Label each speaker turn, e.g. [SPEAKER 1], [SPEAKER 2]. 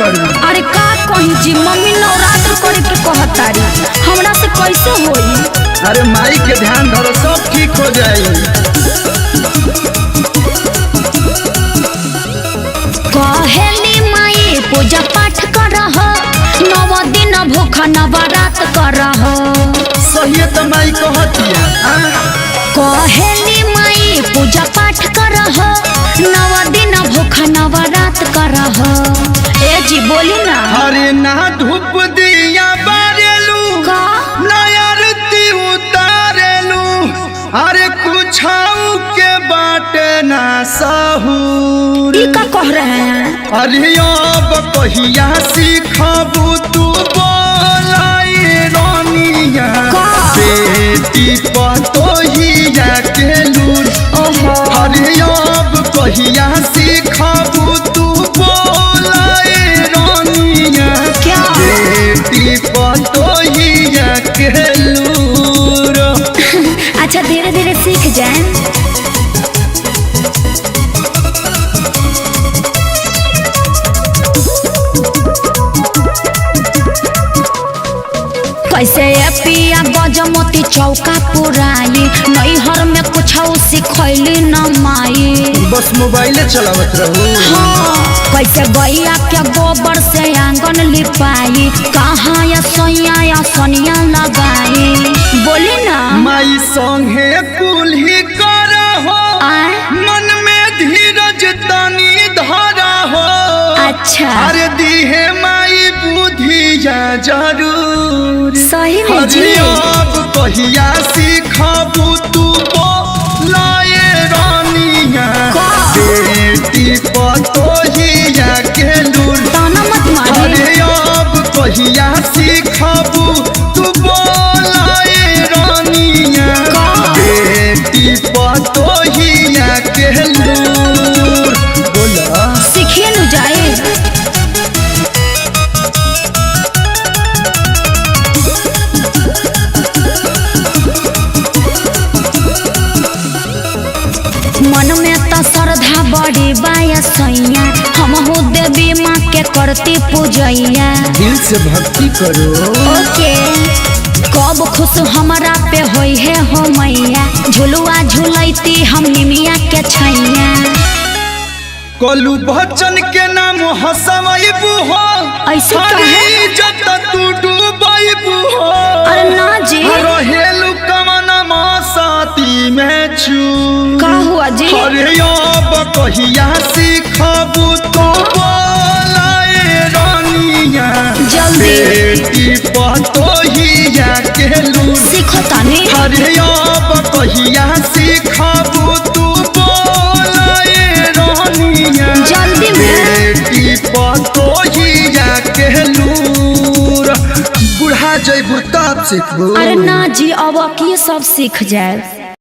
[SPEAKER 1] बड़ी।
[SPEAKER 2] अरे का कही जी, मम्मी नवरात्र करे के कहतारी, हमरा से कैसे होई?
[SPEAKER 1] अरे माई के ध्यान धरो, सब ठीक हो जाई।
[SPEAKER 2] कहेली माई पूजा पाठ करह, 9 दिन भूखा नवरात करह।
[SPEAKER 1] सही तो माई कहतिया।
[SPEAKER 2] कहेली माई पूजा पाठ करह, 9 दिन भूखा नवरात करह। ए जी बोली ना।
[SPEAKER 1] अरे ना धूप दिया बारेलू,
[SPEAKER 2] का
[SPEAKER 1] ना आरती उतारेलू, अरे कुछ के बाटे ना सहूर।
[SPEAKER 2] ई का कह रहे हैं?
[SPEAKER 1] अरे अब कहिया सीखबू तू बोलाई रानिया,
[SPEAKER 2] का?
[SPEAKER 1] बेटी पतोहिया के लूर।
[SPEAKER 2] ओहो।
[SPEAKER 1] अरे अब कहिया सीखबू तू बोलाई रानिया,
[SPEAKER 2] क्या?
[SPEAKER 1] बेटी पतोहिया के लूर।
[SPEAKER 2] अच्छा धीरे धीरे सीख जाए। कैसे पिया गजमती चौका पुराई, नैहर में कुछ सिखैली न माई।
[SPEAKER 1] बस मोबाइले चलावत रहू।
[SPEAKER 2] हाँ, कैसे गैया के गोबर से आंगन लिपाई, कहाँ या सोया या सोनिया लगाई। बोली ना।
[SPEAKER 1] माई संगे कुल्ही कर हो,
[SPEAKER 2] आए?
[SPEAKER 1] मन में धीरज तनी धरा हो।
[SPEAKER 2] अच्छा
[SPEAKER 1] अरे दीहे माई बुधिया जरूर।
[SPEAKER 2] सही में जी।
[SPEAKER 1] अरे अब कहिया सीखबू तू बोलाए रानिया,
[SPEAKER 2] का?
[SPEAKER 1] बेटी पतोहिया के लूर।
[SPEAKER 2] ताना मत मारी।
[SPEAKER 1] अरे अब कहिया सीखबू तू बोलाए रानिया,
[SPEAKER 2] का?
[SPEAKER 1] बेटी पतोहिया के लूर। बोला
[SPEAKER 2] सीखिए न जाए। मन में तो श्रद्धा बड़ी बाया सैया, हम हो देवी माँ के करती पूजैया।
[SPEAKER 1] दिल से भक्ति करो।
[SPEAKER 2] ओके। कब खुश हमरा पे होई है हो मैया, झुलुआ झुलैती हम निमिया के छैया।
[SPEAKER 1] कलू बच्चन के नाम हसवैबू हो,
[SPEAKER 2] ऐसे
[SPEAKER 1] हरी
[SPEAKER 2] कहे?
[SPEAKER 1] इज्जत तू डूबैबू हो।
[SPEAKER 2] अरे ना जी।
[SPEAKER 1] रहेलू कमना साथी में छू।
[SPEAKER 2] का हुआ जी?
[SPEAKER 1] अरे अब कहिया सीखबू तू बोलाए रानिया,
[SPEAKER 2] जल्दी।
[SPEAKER 1] बेटी पतोहिया के लूर।
[SPEAKER 2] सीखो तानी।
[SPEAKER 1] अरे अब कहिया सीखबू तू बोलाए रानिया,
[SPEAKER 2] जल्दी में।
[SPEAKER 1] बेटी पतोहिया के लूर। बुढ़ा जइबू तब सीखबू।
[SPEAKER 2] अरे ना जी, अब की सब सीख जाए।